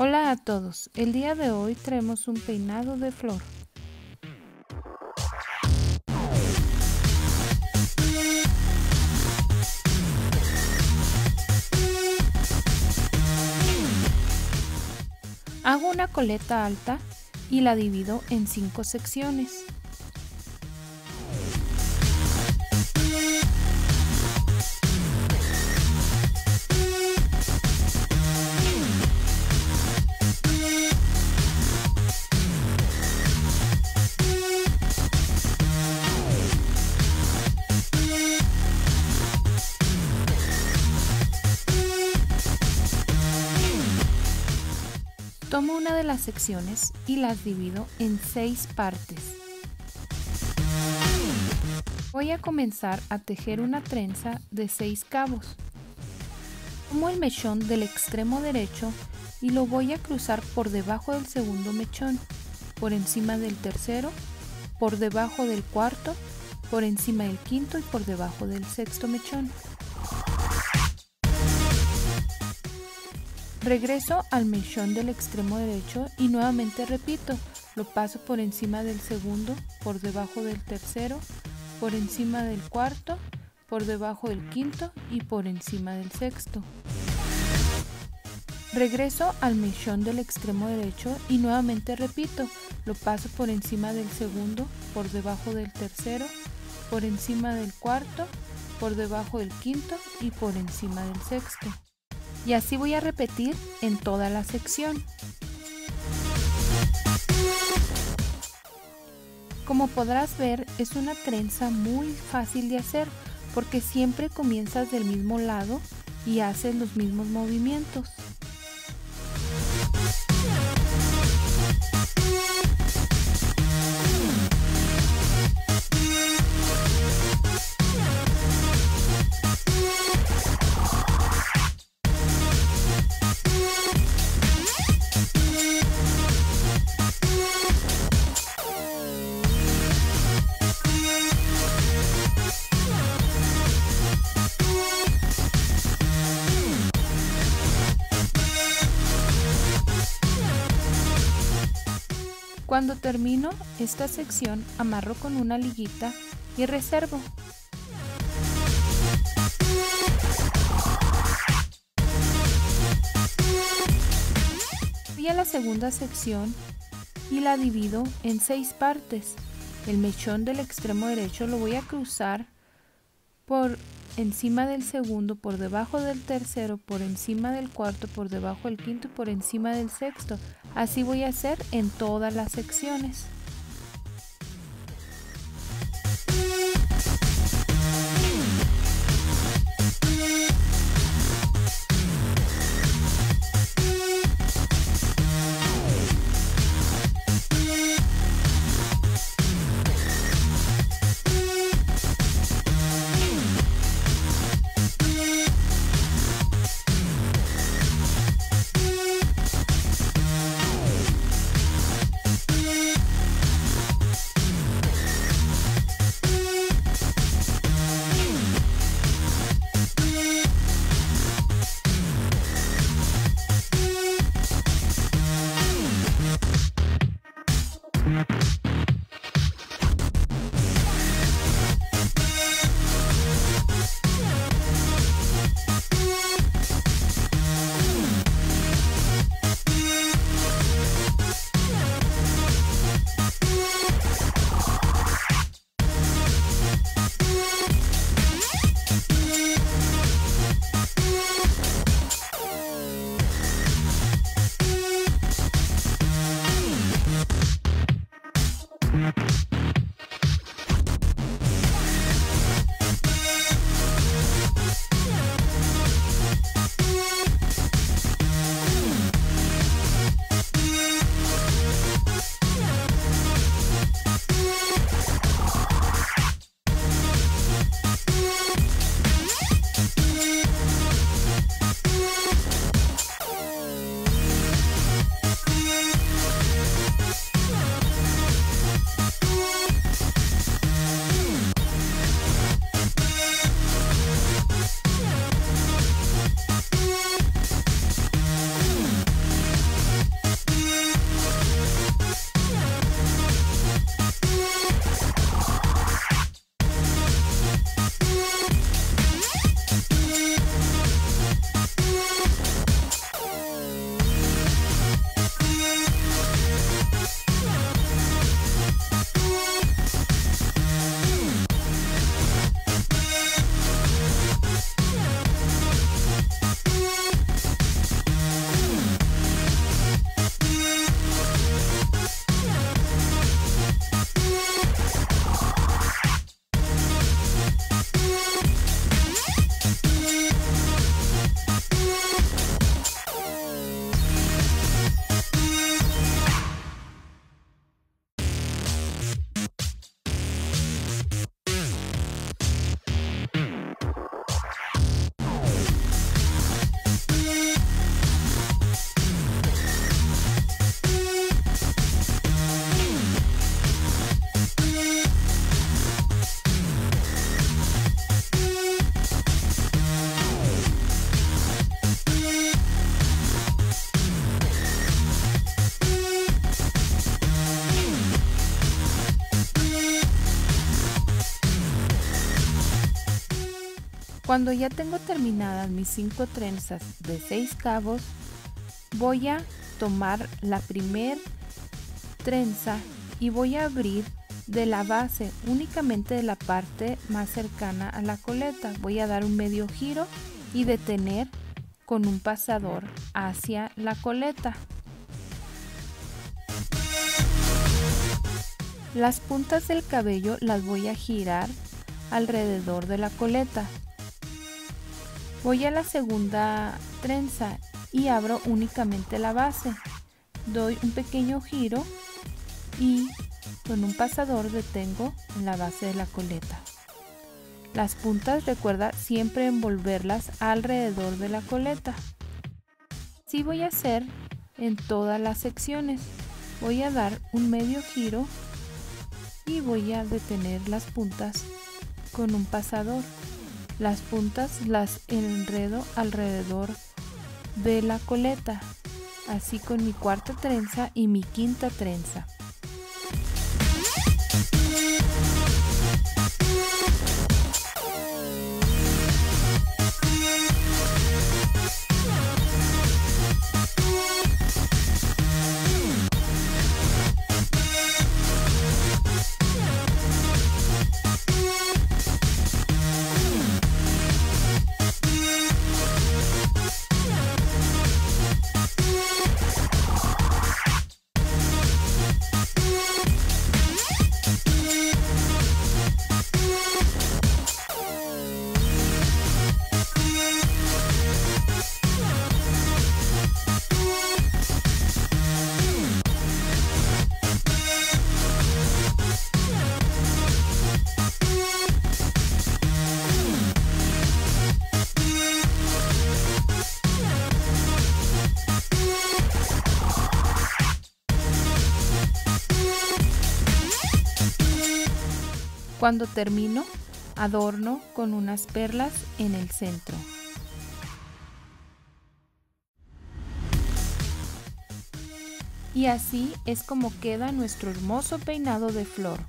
Hola a todos, el día de hoy traemos un peinado de flor. Hago una coleta alta y la divido en 5 secciones. Tomo una de las secciones y las divido en 6 partes. Voy a comenzar a tejer una trenza de 6 cabos. Tomo el mechón del extremo derecho y lo voy a cruzar por debajo del segundo mechón, por encima del tercero, por debajo del cuarto, por encima del quinto y por debajo del sexto mechón. Regreso al mechón del extremo derecho y nuevamente repito, lo paso por encima del segundo, por debajo del tercero, por encima del cuarto, por debajo del quinto y por encima del sexto. Regreso al mechón del extremo derecho y nuevamente repito, lo paso por encima del segundo, por debajo del tercero, por encima del cuarto, por debajo del quinto y por encima del sexto. Y así voy a repetir en toda la sección. Como podrás ver, es una trenza muy fácil de hacer porque siempre comienzas del mismo lado y haces los mismos movimientos. Cuando termino esta sección, amarro con una liguita y reservo. Voy a la segunda sección y la divido en 6 partes. El mechón del extremo derecho lo voy a cruzar por encima del segundo, por debajo del tercero, por encima del cuarto, por debajo del quinto y por encima del sexto. Así voy a hacer en todas las secciones. Cuando ya tengo terminadas mis 5 trenzas de 6 cabos, voy a tomar la primer trenza y voy a abrir de la base, únicamente de la parte más cercana a la coleta. Voy a dar un medio giro y detener con un pasador hacia la coleta. Las puntas del cabello las voy a girar alrededor de la coleta. Voy a la segunda trenza y abro únicamente la base. Doy un pequeño giro y con un pasador detengo en la base de la coleta. Las puntas, recuerda siempre envolverlas alrededor de la coleta. Así voy a hacer en todas las secciones. Voy a dar un medio giro y voy a detener las puntas con un pasador. Las puntas las enredo alrededor de la coleta, así con mi cuarta trenza y mi quinta trenza. Cuando termino, adorno con unas perlas en el centro. Y así es como queda nuestro hermoso peinado de flor.